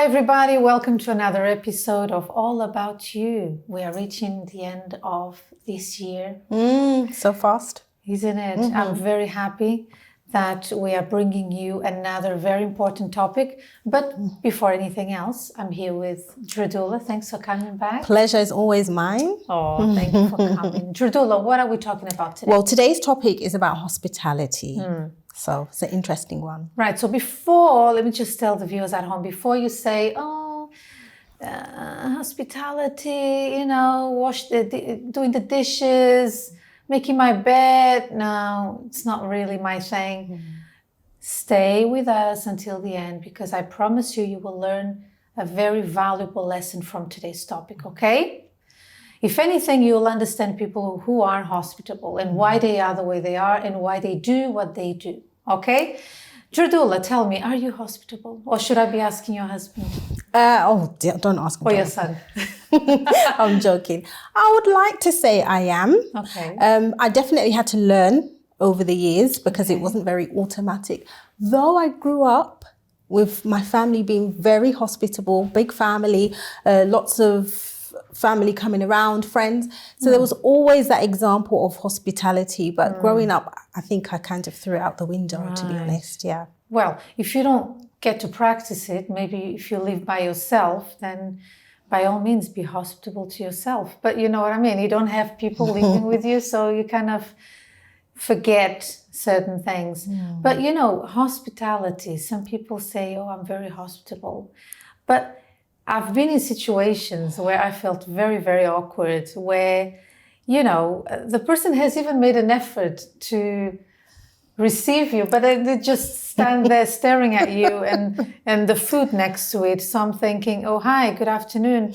everybody. Welcome to another episode of All About You. We are reaching the end of this year. So fast. Isn't it? I'm very happy that we are bringing you another very important topic. But before anything else, I'm here with Dredula. Thanks for coming back. Pleasure is always mine. Oh, thank you for coming. Dredula, what are we talking about today? Well, today's topic is about hospitality. So it's an interesting one. Right. So before, let me just tell the viewers at home, before you say, hospitality, doing the dishes, making my bed. No, it's not really my thing. Stay with us until the end, because I promise you will learn a very valuable lesson from today's topic, okay? If anything, you'll understand people who are hospitable and why they are the way they are and why they do what they do, okay? Dredula, tell me, are you hospitable? Or should I be asking your husband? Don't ask me. Or your son? I'm joking. I would like to say I am. Okay. I definitely had to learn over the years because it wasn't very automatic. Though I grew up with my family being very hospitable, big family, lots of family coming around, friends. So there was always that example of hospitality. But growing up, I think I kind of threw it out the window, to be honest. Yeah. Well, if you don't get to practice it, maybe if you live by yourself, then by all means be hospitable to yourself. But you know what I mean? You don't have people living with you, so you kind of forget certain things. But hospitality, some people say, I'm very hospitable. But I've been in situations where I felt very, very awkward, where, the person has even made an effort to receive you, but they just stand there staring at you and the food next to it. So I'm thinking, oh, hi, good afternoon.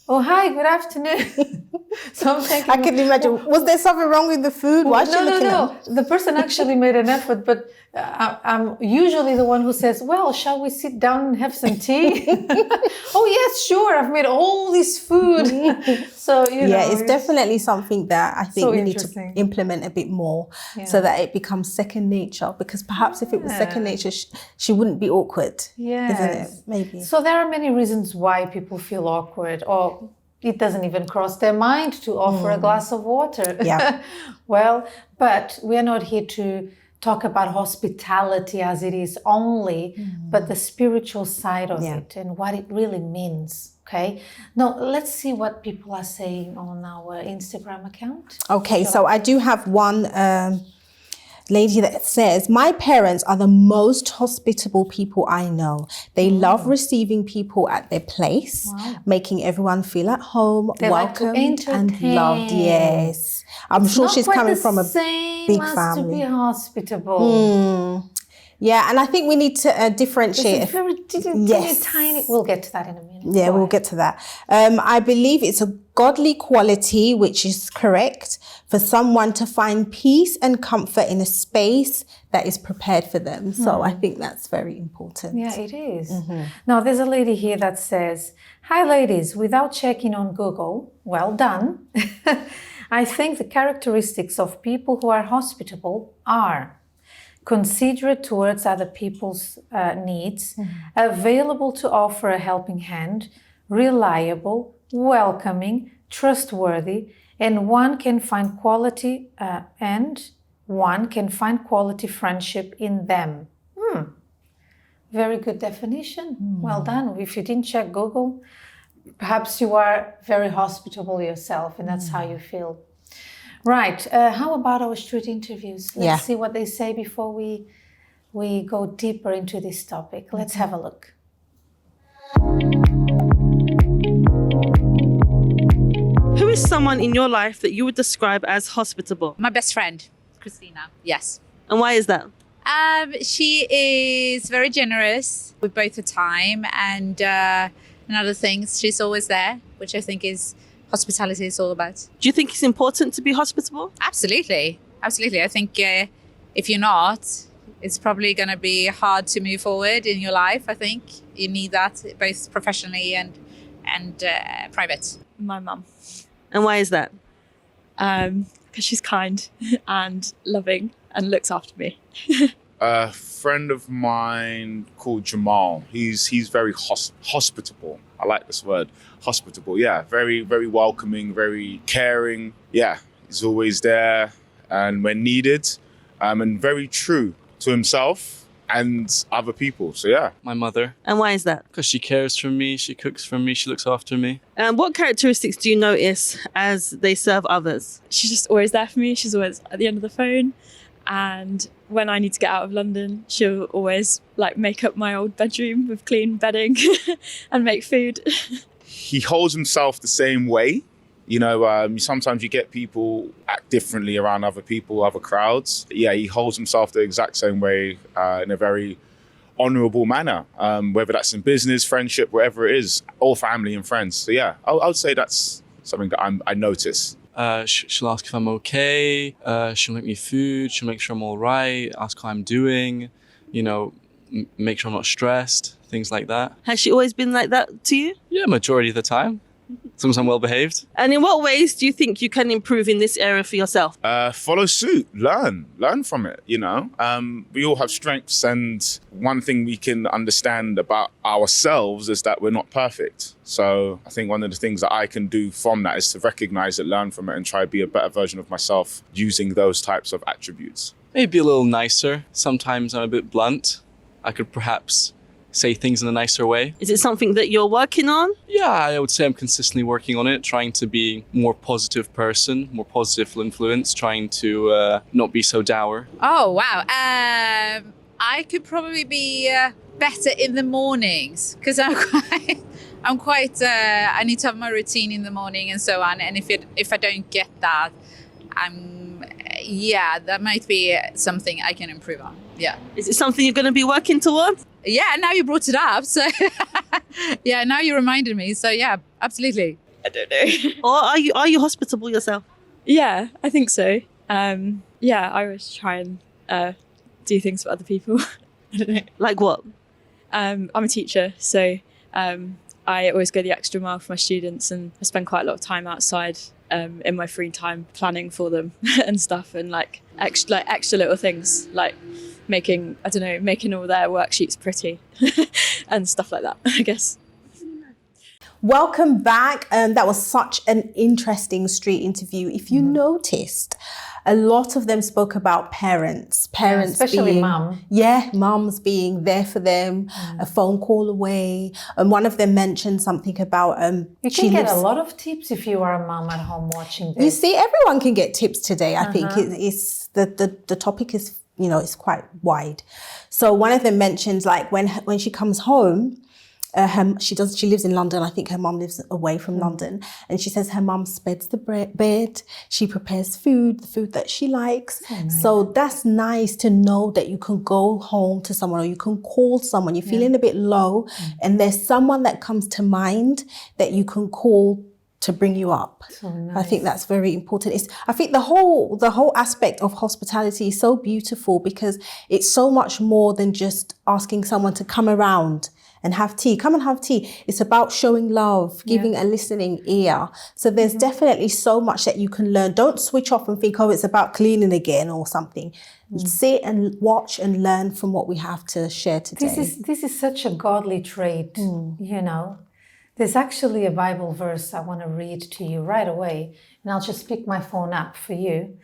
Oh, hi, good afternoon. So I'm thinking, I can imagine. Was there something wrong with the food? Why is she looking at me? The person actually made an effort, but I'm usually the one who says, well, shall we sit down and have some tea? Oh, yes, sure. I've made all this food. So, it's definitely something that I think so we need to implement a bit more so that it becomes second nature. Because perhaps if it was second nature, she wouldn't be awkward. Yes. Isn't it? Maybe. So there are many reasons why people feel awkward, or it doesn't even cross their mind to offer a glass of water. Yeah. Well, but we are not here to talk about hospitality as it is only, but the spiritual side of it and what it really means. Okay. Now, let's see what people are saying on our Instagram account. Okay, so I do have one lady that says, my parents are the most hospitable people I know. They love receiving people at their place, making everyone feel at home, welcomed and loved. Yes. I'm sure she's coming from a big family. To be hospitable. Yeah, and I think we need to differentiate. It's very tiny. We'll get to that in a minute. Yeah, we'll get to that. I believe it's a godly quality, which is correct, for someone to find peace and comfort in a space that is prepared for them. So I think that's very important. Yeah, it is. Now, there's a lady here that says, hi, ladies, without checking on Google, well done. I think the characteristics of people who are hospitable are considerate towards other people's needs, available to offer a helping hand, reliable, welcoming, trustworthy, and one can find quality friendship in them. Very good definition. Well done. If you didn't check Google, perhaps you are very hospitable yourself, and that's how you feel. Right. How about our street interviews? Let's see what they say before we go deeper into this topic. Let's have a look. Who is someone in your life that you would describe as hospitable? My best friend, Christina. Yes. And why is that? She is very generous with both her time and other things. She's always there, which I think is hospitality is all about. Do you think it's important to be hospitable? Absolutely. Absolutely. I think if you're not, it's probably going to be hard to move forward in your life. I think you need that both professionally and private. My mum. And why is that? Because she's kind and loving and looks after me. A friend of mine called Jamal. He's very hospitable. I like this word, hospitable. Yeah, very, very welcoming, very caring. Yeah, he's always there and when needed, and very true to himself and other people. So yeah. My mother, And why is that? because she cares for me, she cooks for me, she looks after me. And what characteristics do you notice as they serve others? She's just always there for me. She's always at the end of the phone. And when I need to get out of London, she'll always like make up my old bedroom with clean bedding and make food. He holds himself the same way. You know, sometimes you get people act differently around other people, other crowds. Yeah, he holds himself the exact same way in a very honourable manner, whether that's in business, friendship, whatever it is, all family and friends. So yeah, I would say that's something that I notice. She'll ask if I'm okay, she'll make me food, she'll make sure I'm all right, ask how I'm doing, you know, make sure I'm not stressed, things like that. Has she always been like that to you? Yeah, majority of the time, as long as I'm well behaved. And in what ways do you think you can improve in this area for yourself? Follow suit, learn from it, you know. We all have strengths, and one thing we can understand about ourselves is that we're not perfect. So I think one of the things that I can do from that is to recognize it, learn from it, and try to be a better version of myself using those types of attributes. Maybe a little nicer. Sometimes I'm a bit blunt. I could perhaps say things in a nicer way. Is it something that you're working on? Yeah, I would say I'm consistently working on it, trying to be a more positive person, more positive influence, trying to not be so dour. Oh, wow. I could probably be better in the mornings because I need to have my routine in the morning and so on. And if I don't get that, that might be something I can improve on. Yeah. Is it something you're going to be working towards? Yeah, now you brought it up. So yeah, now you reminded me. So yeah, absolutely. I don't know. Or are you hospitable yourself? Yeah, I think so. Yeah, I always try and do things for other people. I don't know. Like what? I'm a teacher, so I always go the extra mile for my students, and I spend quite a lot of time outside in my free time planning for them and stuff, and like extra little things like making all their worksheets pretty and stuff like that, I guess. Welcome back. That was such an interesting street interview. If you noticed, a lot of them spoke about parents especially being, mum. Yeah, mums being there for them, a phone call away. And one of them mentioned something about you can get a lot of tips if you are a mum at home watching this. You see, everyone can get tips today. I think it's the topic is, you know, it's quite wide. So one of them mentions like when she comes home, she lives in London. I think her mum lives away from London, and she says her mum spreads the bed, she prepares the food that she likes. So that's nice to know that you can go home to someone, or you can call someone. You're feeling a bit low, and there's someone that comes to mind that you can call to bring you up. So nice. I think that's very important. I think the whole aspect of hospitality is so beautiful because it's so much more than just asking someone to come around and have tea. Come and have tea. It's about showing love, giving a listening ear. So there's definitely so much that you can learn. Don't switch off and think, oh, it's about cleaning again or something. Sit and watch and learn from what we have to share today. This is such a godly trait, you know. There's actually a Bible verse I want to read to you right away, and I'll just pick my phone up for you.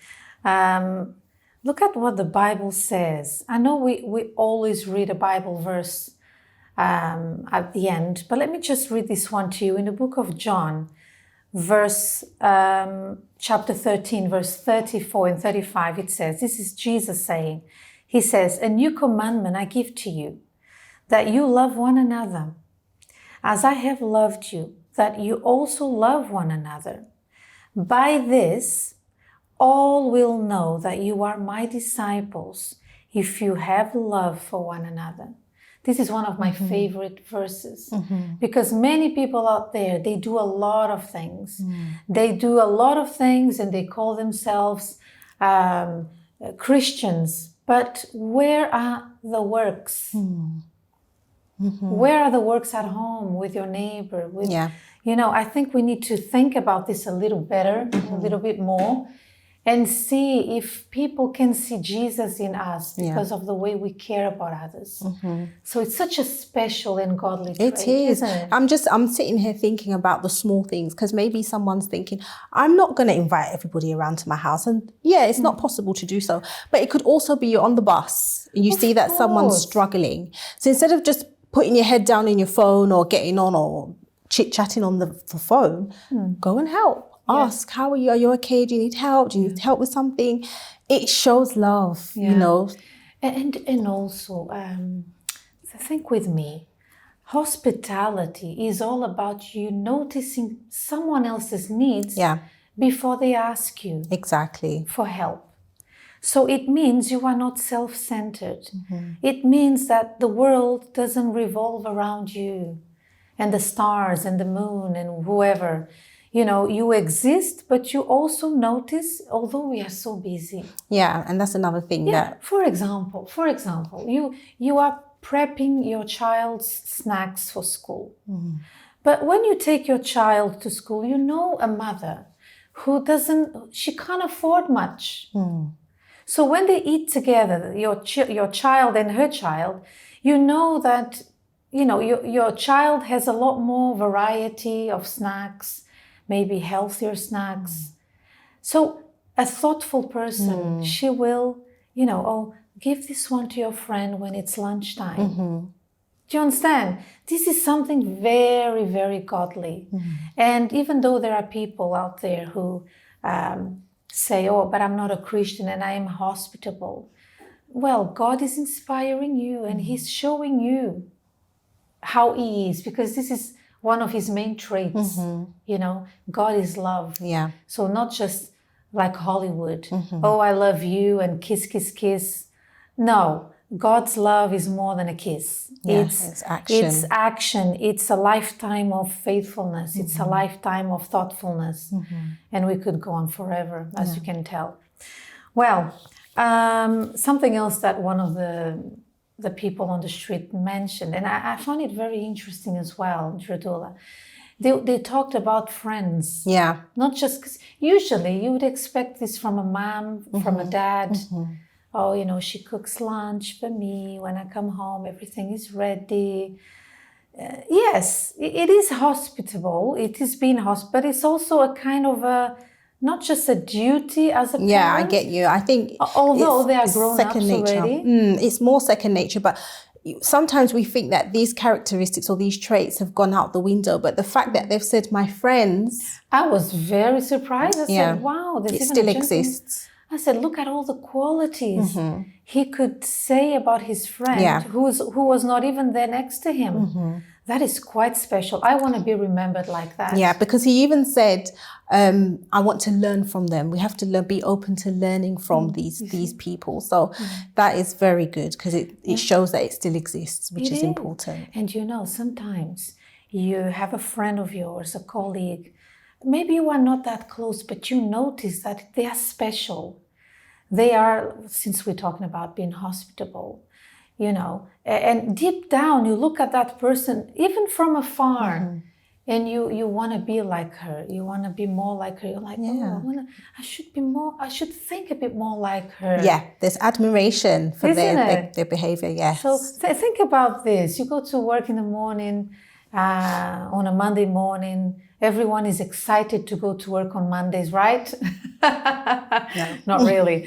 Look at what the Bible says. I know we always read a Bible verse at the end, but let me just read this one to you. In the book of John, chapter 13, verse 34 and 35, it says, this is Jesus saying, he says, "A new commandment I give to you, that you love one another. As I have loved you, that you also love one another. By this, all will know that you are my disciples, if you have love for one another." This is one of my favorite verses, because many people out there, they do a lot of things. They do a lot of things and they call themselves Christians, but where are the works? Where are the works at home with your neighbor? You know, I think we need to think about this a little better, a little bit more, and see if people can see Jesus in us because of the way we care about others. So it's such a special and godly trait, It is. isn't it? I'm sitting here thinking about the small things, because maybe someone's thinking, I'm not going to invite everybody around to my house. And yeah, it's not possible to do so. But it could also be you're on the bus and you see that someone's course. struggling. So instead of just putting your head down in your phone or getting on or chit-chatting on the phone, go and help. Ask, how are you? Are you okay? Do you need help? Do you need help with something? It shows love, you know. And also, I think with me, hospitality is all about you noticing someone else's needs before they ask you for help. So it means you are not self-centered. It means that the world doesn't revolve around you and the stars and the moon and whoever. You know, you exist, but you also notice, although we are so busy. Yeah, and that's another thing that... For example, you are prepping your child's snacks for school. But when you take your child to school, you know a mother who she can't afford much. So when they eat together, your child and her child, you know that, you know, your child has a lot more variety of snacks, maybe healthier snacks. So a thoughtful person, she will, you know, give this one to your friend when it's lunchtime. Do you understand? This is something very, very godly. And even though there are people out there who say, oh, but I'm not a Christian and I am hospitable. Well, God is inspiring you and He's showing you how He is, because this is one of His main traits. You know, God is love. Yeah. So not just like Hollywood. Oh, I love you and kiss, kiss, kiss. No, God's love is more than a kiss. It's action. It's action. It's a lifetime of faithfulness. It's a lifetime of thoughtfulness. And we could go on forever, as you can tell. Well, something else that one of the people on the street mentioned, and I found it very interesting as well, Dradula. They talked about friends. Yeah. Not just, because usually you would expect this from a mom, from a dad. Oh, you know, she cooks lunch for me. When I come home, everything is ready. Yes, it is hospitable. It is being hospitable, but it's also a kind of not just a duty as a parent. Yeah, I get you. I think although they are grown ups already. It's more second nature, but sometimes we think that these characteristics or these traits have gone out the window. But the fact that they've said my friends, I was very surprised. I said, wow, it still exists. I said, look at all the qualities he could say about his friend who was not even there next to him. That is quite special. I want to be remembered like that. Yeah, because he even said, I want to learn from them. We have to be open to learning from these people. So that is very good, because it shows that it still exists, which is important. And you know, sometimes you have a friend of yours, a colleague, maybe you are not that close, but you notice that they are special. They are, since we're talking about being hospitable, you know, and deep down you look at that person, even from afar, and you want to be like her. You want to be more like her. You're like, I should think a bit more like her. Yeah, there's admiration for their behavior, yes. So think about this. You go to work in the morning, on a Monday morning. Everyone is excited to go to work on Mondays, right? No, not really.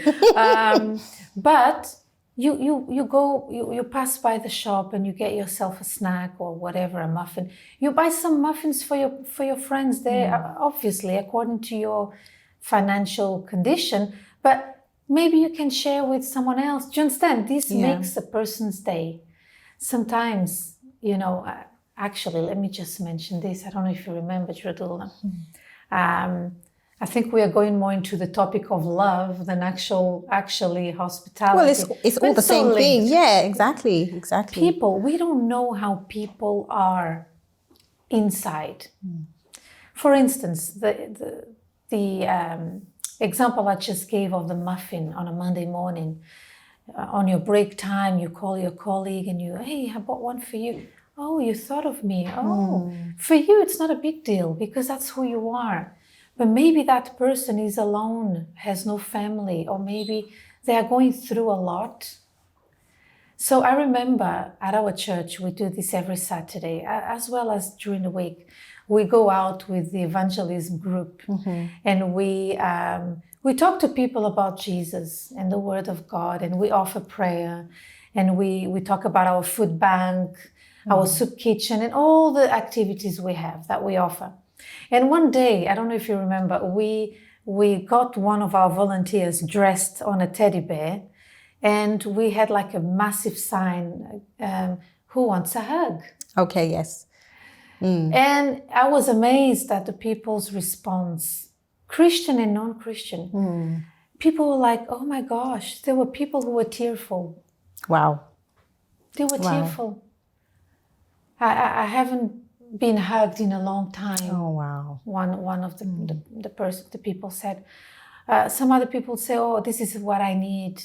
But you pass by the shop and you get yourself a snack or whatever, a muffin. You buy some muffins for your friends there, obviously according to your financial condition. But maybe you can share with someone else. Do you understand? This makes a person's day. Sometimes, you know. Actually, let me just mention this. I don't know if you remember, Dradula. I think we are going more into the topic of love than actually hospitality. Well, it's all the same thing. Yeah, exactly. People, we don't know how people are inside. For instance, the example I just gave of the muffin on a Monday morning. On your break time, you call your colleague and hey, I bought one for you. Oh, you thought of me. Oh, for you, it's not a big deal because that's who you are. but maybe that person is alone, has no family, or maybe they are going through a lot. So I remember at our church, we do this every Saturday, as well as during the week. We go out with the evangelism group, and we talk to people about Jesus and the Word of God, and we offer prayer, and we talk about our food bank, our soup kitchen, and all the activities we have that we offer. And one day, I don't know if you remember, we got one of our volunteers dressed on a teddy bear, and we had like a massive sign, who wants a hug? Okay, yes. And I was amazed at the people's response, Christian and non-Christian. People were like, oh my gosh, there were people who were tearful. Wow. They were tearful. I haven't been hugged in a long time. Oh, wow. One of the people said. Some other people say, oh, this is what I need,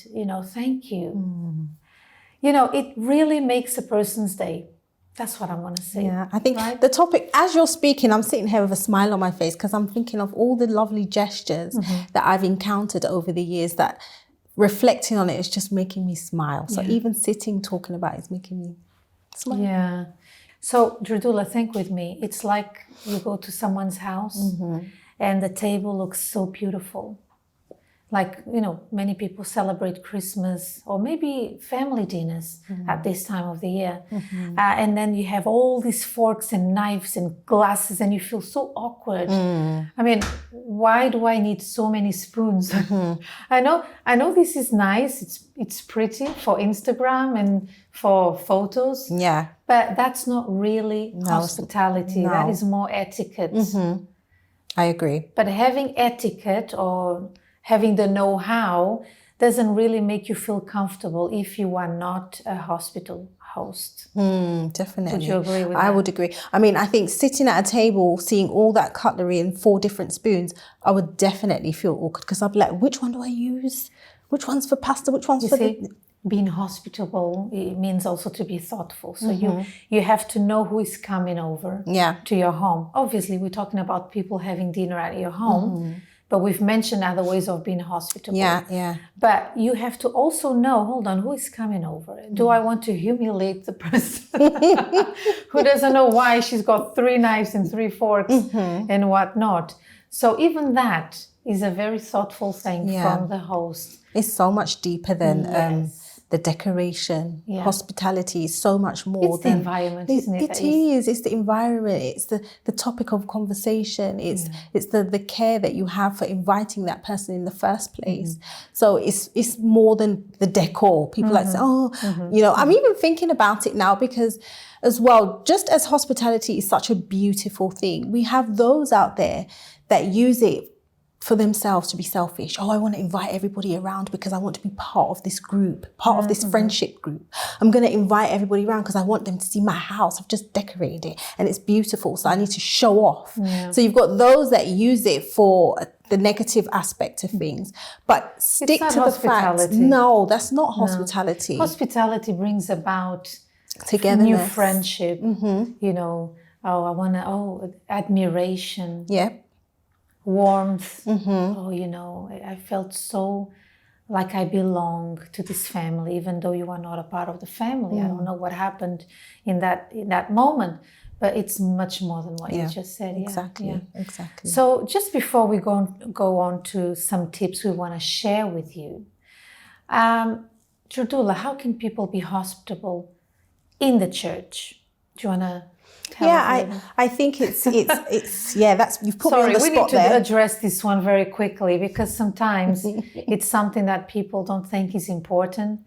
thank you. It really makes a person's day. That's what I'm going to say. Yeah, I think the topic, as you're speaking, I'm sitting here with a smile on my face because I'm thinking of all the lovely gestures that I've encountered over the years that reflecting on it is just making me smile. So even sitting, talking about it is making me smile. Yeah. So, Drdula, think with me. It's like you go to someone's house and the table looks so beautiful. Like, many people celebrate Christmas or maybe family dinners at this time of the year. And then you have all these forks and knives and glasses and you feel so awkward. I mean, why do I need so many spoons? I know this is nice. It's pretty for Instagram and for photos. Yeah. But that's not really hospitality. No. That is more etiquette. I agree. But having etiquette or having the know-how doesn't really make you feel comfortable if you are not a hospital host. Definitely. Would you agree with that? I would agree. I mean, I think sitting at a table, seeing all that cutlery and 4 different spoons, I would definitely feel awkward because I'd be like, which one do I use? Which one's for pasta? Which one's for the... Being hospitable, it means also to be thoughtful. So you have to know who is coming over to your home. Obviously, we're talking about people having dinner at your home. But we've mentioned other ways of being hospitable. Yeah. But you have to also know, hold on, who is coming over? Do I want to humiliate the person who doesn't know why she's got 3 knives and 3 forks and whatnot? So even that is a very thoughtful thing from the host. It's so much deeper than the decoration. Hospitality is so much more than... It's the environment, isn't it? It is. It's the environment. It's the topic of conversation. It's the care that you have for inviting that person in the first place. So it's more than the decor. People like say, I'm even thinking about it now because as well, just as hospitality is such a beautiful thing, we have those out there that use it for themselves to be selfish. Oh, I want to invite everybody around because I want to be part of this group, part of this friendship group. I'm going to invite everybody around because I want them to see my house. I've just decorated it and it's beautiful. So I need to show off. So you've got those that use it for the negative aspect of things, but stick to the fact. No, that's not hospitality. Hospitality brings about togetherness, new friendship, admiration. Yeah. Warmth. I felt so like I belong to this family, even though you are not a part of the family. I don't know what happened in that moment, but it's much more than what you just said. Exactly. So just before we go on to some tips we want to share with you, Drdula, how can people be hospitable in the church? Do you want to? I think it's that's you've put me on the spot there. We need to address this one very quickly because sometimes it's something that people don't think is important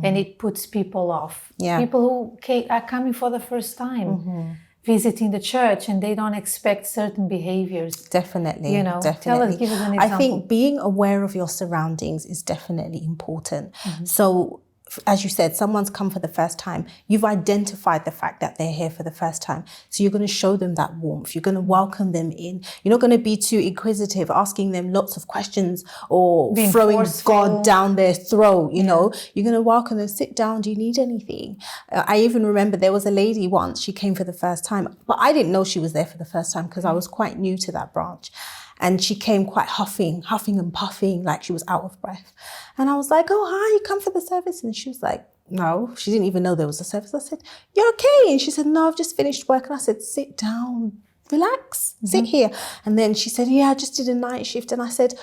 and it puts people off. People who are coming for the first time visiting the church and they don't expect certain behaviors. Definitely. Give us an example. I think being aware of your surroundings is definitely important. So as you said, someone's come for the first time. You've identified the fact that they're here for the first time. So you're going to show them that warmth. You're going to welcome them in. You're not going to be too inquisitive, asking them lots of questions or being throwing forceful. God down their throat, you know. You're going to welcome them, sit down, do you need anything? I even remember there was a lady once, she came for the first time, but I didn't know she was there for the first time because I was quite new to that branch. And she came quite huffing and puffing, like she was out of breath. And I was like, oh, hi, you come for the service? And she was like, no, she didn't even know there was a service. I said, you're okay? And she said, no, I've just finished work. And I said, sit down, relax, sit here. And then she said, yeah, I just did a night shift. And I said,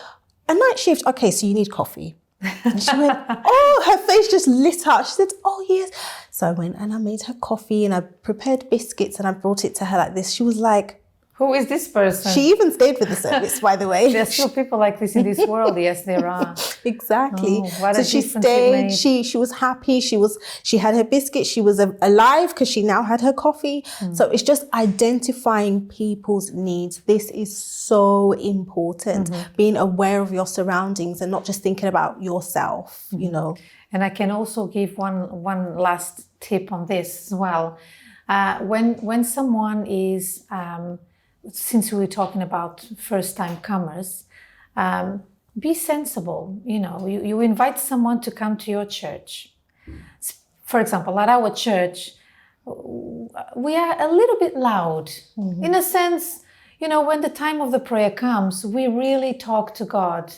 a night shift? Okay, so you need coffee. And she went, oh, her face just lit up. She said, oh, yes. So I went and I made her coffee and I prepared biscuits and I brought it to her like this. She was like, who is this person? she even stayed for the service, by the way. There's still people like this in this world. Yes, there are. Exactly. Oh, what so a she difference it stayed. made. She was happy. She had her biscuit. She was alive because she now had her coffee. So it's just identifying people's needs. This is so important. Being aware of your surroundings and not just thinking about yourself. You know. And I can also give one last tip on this as well. When someone is since we were talking about first-time comers, be sensible. You know, you invite someone to come to your church. For example, at our church, we are a little bit loud. In a sense, you know, when the time of the prayer comes, we really talk to God.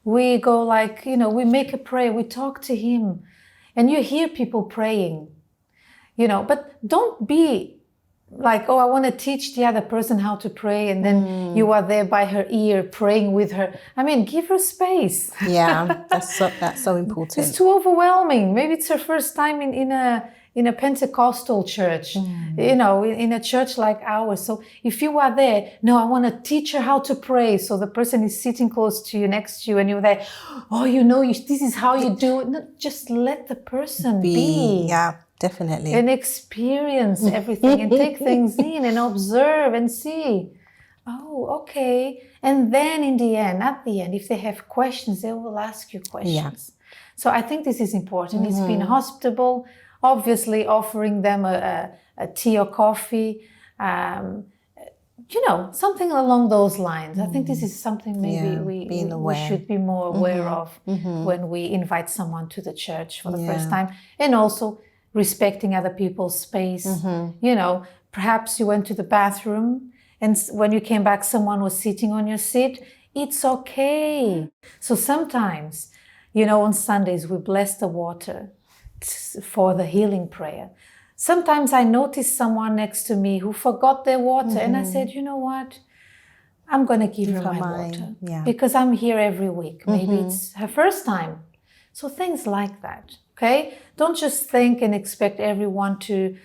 We go like, you know, we make a prayer, we talk to Him. And you hear people praying, you know, but don't be like, oh, I want to teach the other person how to pray, and then you are there by her ear praying with her. I mean, give her space. Yeah, that's so important. It's too overwhelming. Maybe it's her first time in a Pentecostal church, you know, in a church like ours. So if you are there, no, I want to teach her how to pray. So the person is sitting close to you, next to you, and you're there, oh, you know, this is how you do it. No, just let the person be. Yeah. Definitely. And experience everything and take things in and observe and see. Oh, okay. And then at the end, if they have questions, they will ask you questions. Yeah. So I think this is important. It's being hospitable, obviously offering them a tea or coffee, you know, something along those lines. I think this is something maybe we should be more aware of when we invite someone to the church for the first time. And also respecting other people's space. You know, perhaps you went to the bathroom and when you came back, someone was sitting on your seat. It's okay. So sometimes, you know, on Sundays, we bless the water for the healing prayer. Sometimes I noticed someone next to me who forgot their water and I said, you know what? I'm going to give her my water because I'm here every week. Maybe it's her first time. So things like that. Okay, don't just think and expect everyone to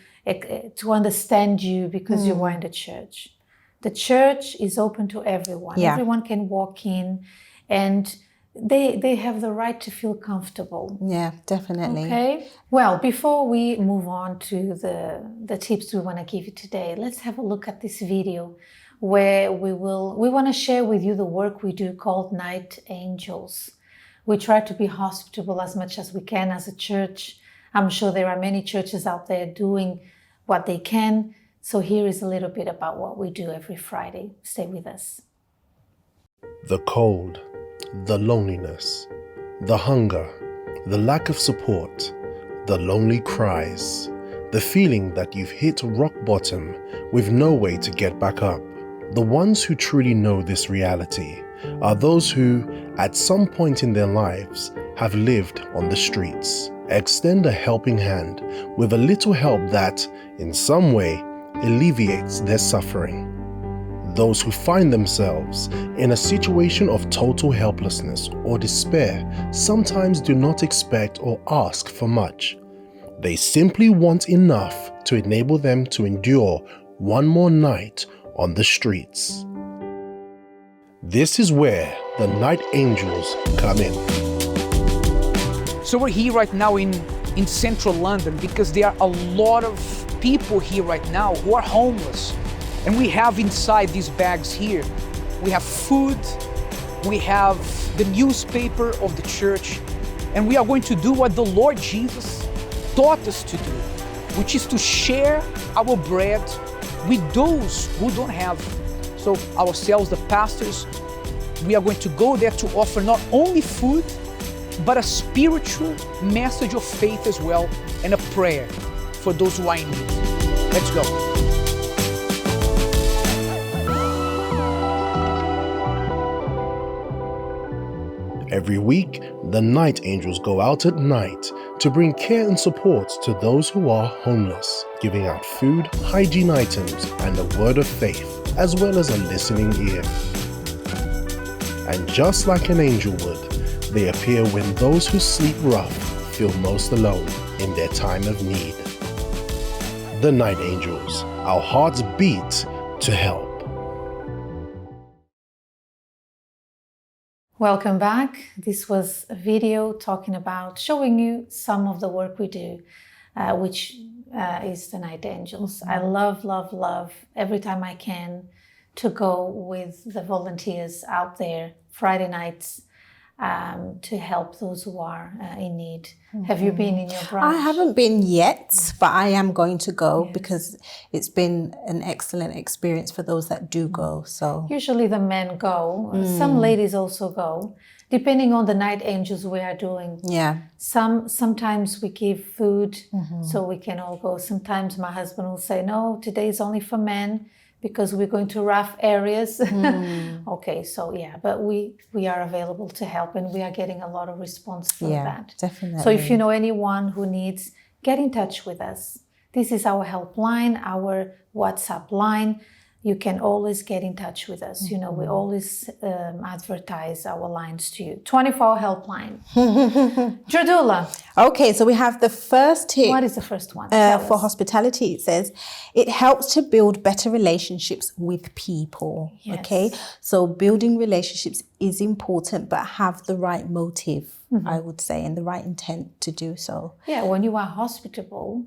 understand you because you are in the church. The church is open to everyone. Yeah. Everyone can walk in, and they have the right to feel comfortable. Yeah, definitely. Okay. Well, before we move on to the tips we want to give you today, let's have a look at this video where we want to share with you the work we do called Night Angels. We try to be hospitable as much as we can as a church. I'm sure there are many churches out there doing what they can. So here is a little bit about what we do every Friday. Stay with us. The cold, the loneliness, the hunger, the lack of support, the lonely cries, the feeling that you've hit rock bottom with no way to get back up. The ones who truly know this reality are those who, at some point in their lives, have lived on the streets. Extend a helping hand with a little help that, in some way, alleviates their suffering. Those who find themselves in a situation of total helplessness or despair sometimes do not expect or ask for much. They simply want enough to enable them to endure one more night on the streets. This is where the Night Angels come in. So we're here right now in central London because there are a lot of people here right now who are homeless. And we have inside these bags here, we have food, we have the newspaper of the church, and we are going to do what the Lord Jesus taught us to do, which is to share our bread with those who don't have. So ourselves, the pastors, we are going to go there to offer not only food, but a spiritual message of faith as well, and a prayer for those who are in need. Let's go. Every week, the night angels go out at night to bring care and support to those who are homeless, giving out food, hygiene items, and a word of faith, as well as a listening ear. And just like an angel would, they appear when those who sleep rough feel most alone in their time of need. The Night Angels, our hearts beat to help. Welcome back. This was a video talking about showing you some of the work we do, which is the Night Angels. I love every time I can to go with the volunteers out there Friday nights to help those who are in need. Have you been in your branch? I haven't been yet, but I am going to go because it's been an excellent experience for those that do go. So usually the men go. Some ladies also go, depending on the Night Angels we are doing. Yeah. Sometimes we give food so we can all go. Sometimes my husband will say, no, today is only for men, because we're going to rough areas. Okay, so yeah, but we are available to help, and we are getting a lot of response from that. Definitely. So if you know anyone who needs, get in touch with us. This is our helpline, our WhatsApp line. You can always get in touch with us. You know, we always advertise our lines to you. 24-hour helpline. Jardula. Okay, so we have the first tip. What is the first one? For hospitality, it says, it helps to build better relationships with people. Yes. Okay, so building relationships is important, but have the right motive, I would say, and the right intent to do so. Yeah, when you are hospitable,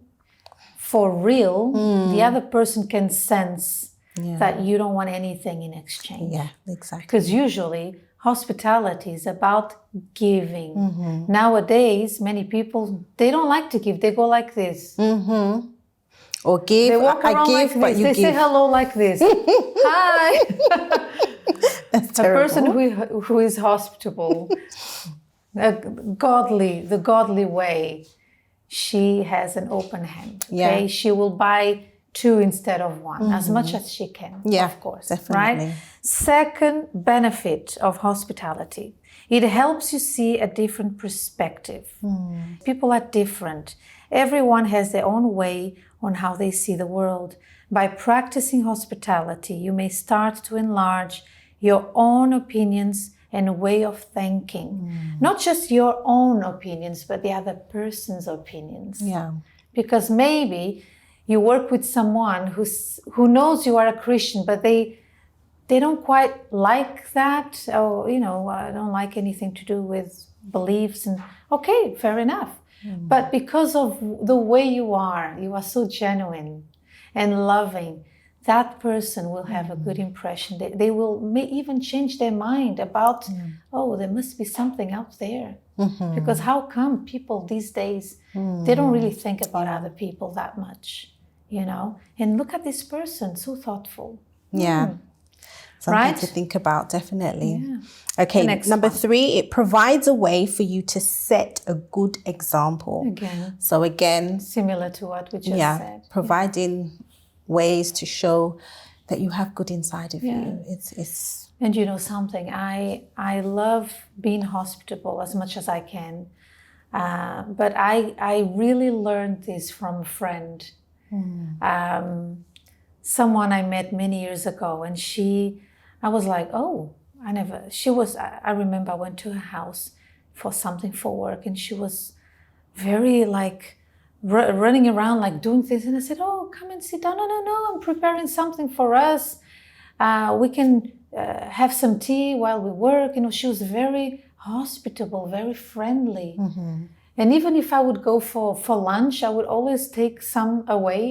for real, the other person can sense that you don't want anything in exchange. Yeah, exactly. Because usually hospitality is about giving. Nowadays, many people, they don't like to give. They go like this. Or give, They walk I around give, like but this. you They give. say hello like this. Hi. That's A terrible. person who is hospitable, the godly way, she has an open hand. Okay? Yeah. She will buy 2 instead of 1, as much as she can, Yeah, of course. definitely. Right? Second benefit of hospitality, it helps you see a different perspective. People are different. Everyone has their own way on how they see the world. By practicing hospitality, you may start to enlarge your own opinions and way of thinking. Not just your own opinions, but the other person's opinions. Yeah. Because maybe you work with someone who knows you are a Christian, but they don't quite like that, or I don't like anything to do with beliefs. And okay, fair enough. But because of the way you are so genuine and loving, that person will have a good impression. They may even change their mind about, oh, there must be something out there. Because how come people these days, they don't really think about other people that much, And look at this person, so thoughtful. Yeah. Something Right? to think about, definitely. Yeah. Okay, The next number one. 3, it provides a way for you to set a good example. Again, So again, similar to what we just said. providing ways to show that you have good inside of Yeah. you. It's And you know something, I love being hospitable as much as I can, but I really learned this from a friend, someone I met many years ago, and I was like, oh, I remember I went to her house for something for work, and she was very like running around like doing things, and I said, oh, come and sit down. No, I'm preparing something for us. We can have some tea while we work. She was very hospitable, very friendly. And even if I would go for lunch, I would always take some away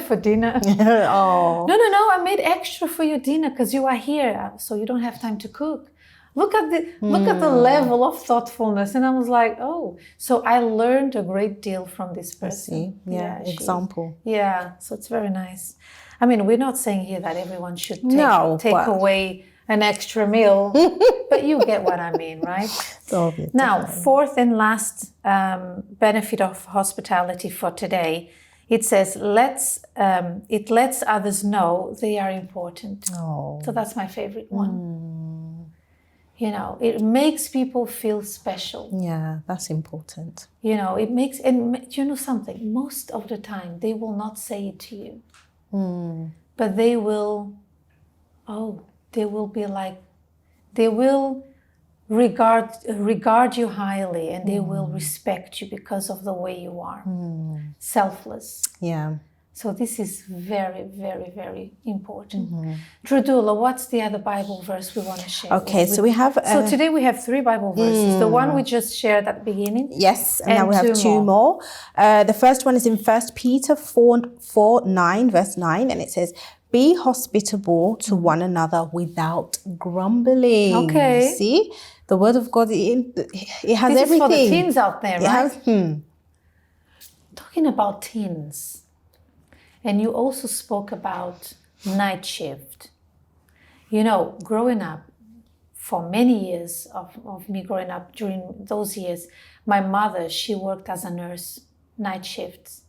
for dinner. oh. No, I made extra for your dinner because you are here, so you don't have time to cook. Look at the level of thoughtfulness. And I was like, oh, so I learned a great deal from this person. See, yeah, example. So it's very nice. I mean, we're not saying here that everyone should take but- away an extra meal, but you get what I mean, right? Obvious, Now, definitely. fourth and last benefit of hospitality for today, it says, it lets others know they are important. Oh. So that's my favorite one. You know, it makes people feel special. Yeah, that's important. You know, it makes, and you know something, most of the time they will not say it to you, but they will be like, they will regard you highly, and they will respect you because of the way you are. Selfless. Yeah. So this is very, very, very important. Drudula, what's the other Bible verse we want to share? Okay, so we have... so today we have 3 Bible verses. The one we just shared at the beginning. Yes, and now we have 2 more. The first one is in 1 Peter 4:9, verse 9, and it says, be hospitable to one another without grumbling. Okay. See? The word of God, it has this everything. This is for the teens out there, right? It has, Talking about teens, and you also spoke about night shift. You know, growing up, for many years of me growing up, during those years, my mother, she worked as a nurse, night shifts.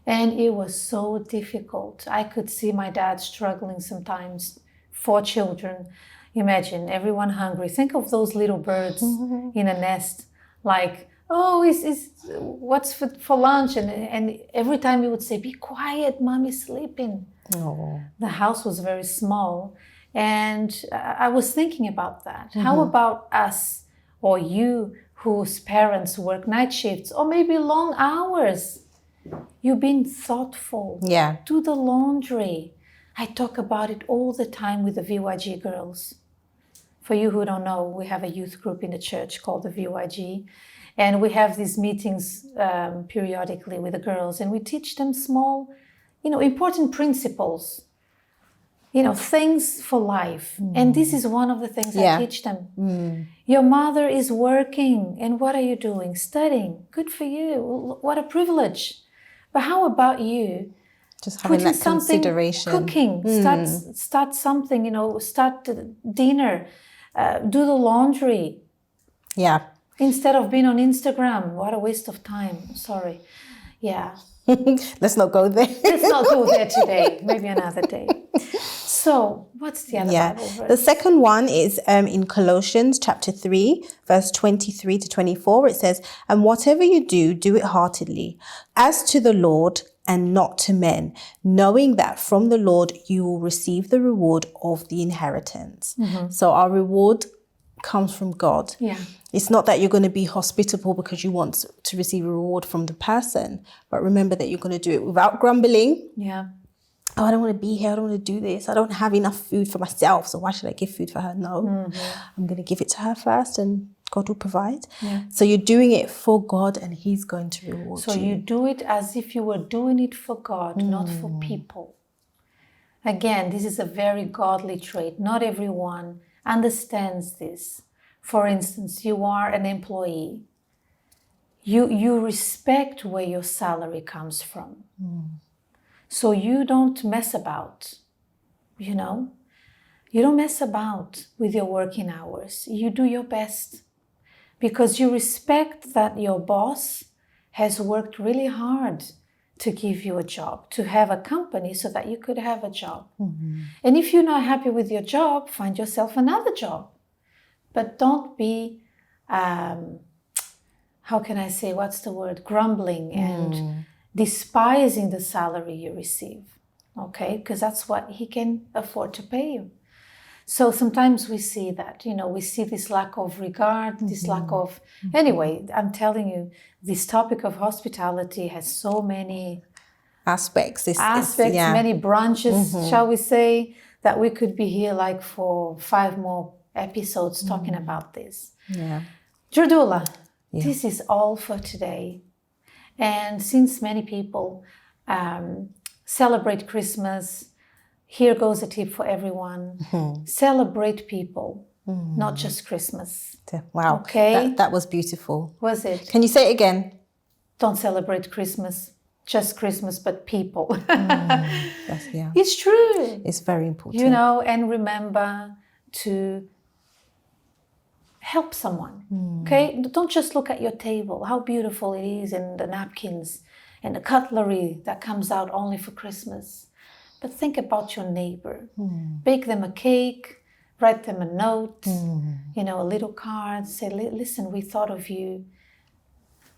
And it was so difficult. I could see my dad struggling sometimes, 4 children. Imagine, everyone hungry. Think of those little birds in a nest, like, oh, what's for lunch? And every time he would say, be quiet, mommy's sleeping. Oh. The house was very small. And I was thinking about that. How about us or you whose parents work night shifts or maybe long hours? You've been thoughtful. Yeah. Do the laundry. I talk about it all the time with the VYG girls. For you who don't know, we have a youth group in the church called the VYG. And we have these meetings periodically with the girls. And we teach them small, important principles. Things for life. And this is one of the things I teach them. Your mother is working. And what are you doing? Studying. Good for you. What a privilege. But how about you? Just having that consideration. Cooking. Start something, start dinner. Do the laundry. Yeah. Instead of being on Instagram. What a waste of time. Sorry. Yeah. Let's not go there. Let's not go there today. Maybe another day. So, what's the other Bible verse? The second one is in Colossians chapter 3, verse 23 to 24. It says, and whatever you do, do it heartily, as to the Lord and not to men, knowing that from the Lord you will receive the reward of the inheritance. So our reward comes from God. Yeah. It's not that you're going to be hospitable because you want to receive a reward from the person, but remember that you're going to do it without grumbling. Yeah. Oh, I don't want to be here. I don't want to do this. I don't have enough food for myself. So why should I give food for her? No, I'm going to give it to her first and God will provide. Yeah. So you're doing it for God and He's going to reward you. So you do it as if you were doing it for God, not for people. Again, this is a very godly trait. Not everyone understands this. For instance, you are an employee. You respect where your salary comes from. So you don't mess about, You don't mess about with your working hours. You do your best because you respect that your boss has worked really hard to give you a job, to have a company so that you could have a job. And if you're not happy with your job, find yourself another job. But don't be, grumbling and despising the salary you receive, okay? Because that's what he can afford to pay you. So sometimes we see that, we see this lack of regard, this lack of... Anyway, I'm telling you, this topic of hospitality has so many... aspects, many branches, shall we say, that we could be here like for 5 more episodes talking about this. Yeah. Drudula, this is all for today. And since many people celebrate Christmas, here goes a tip for everyone. Celebrate people, not just Christmas. Wow. Okay. That was beautiful. Was it? Can you say it again? Don't celebrate Christmas, just Christmas, but people. Yeah. It's true. It's very important. And remember to help someone, okay? Don't just look at your table, how beautiful it is, and the napkins and the cutlery that comes out only for Christmas. But think about your neighbor. Bake them a cake, write them a note, you know, a little card, say, listen, we thought of you,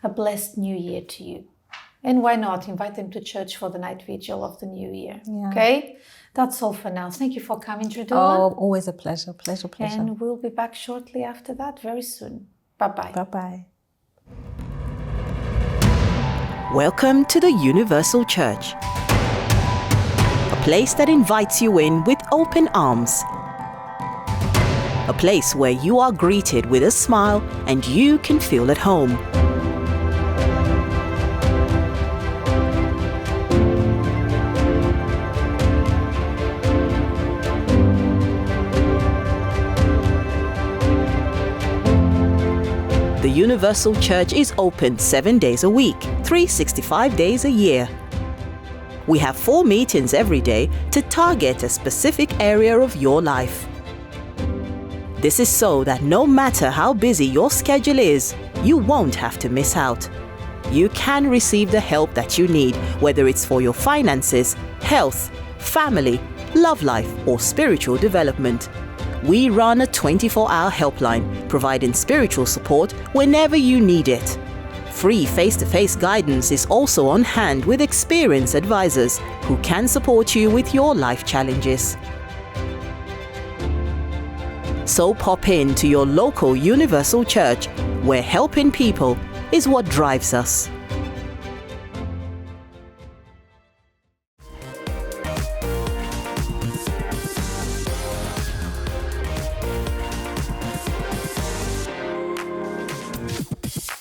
a blessed new year to you. And why not invite them to church for the night vigil of the new year? Yeah. Okay? That's all for now. Thank you for coming, Jadua. Oh, always a pleasure. And we'll be back shortly after that, very soon. Bye-bye. Bye-bye. Welcome to the Universal Church, a place that invites you in with open arms. A place where you are greeted with a smile and you can feel at home. The Universal Church is open 7 days a week, 365 days a year. We have 4 meetings every day to target a specific area of your life. This is so that no matter how busy your schedule is, you won't have to miss out. You can receive the help that you need, whether it's for your finances, health, family, love life, or spiritual development. We run a 24-hour helpline, providing spiritual support whenever you need it. Free face-to-face guidance is also on hand with experienced advisors who can support you with your life challenges. So pop in to your local Universal Church, where helping people is what drives us.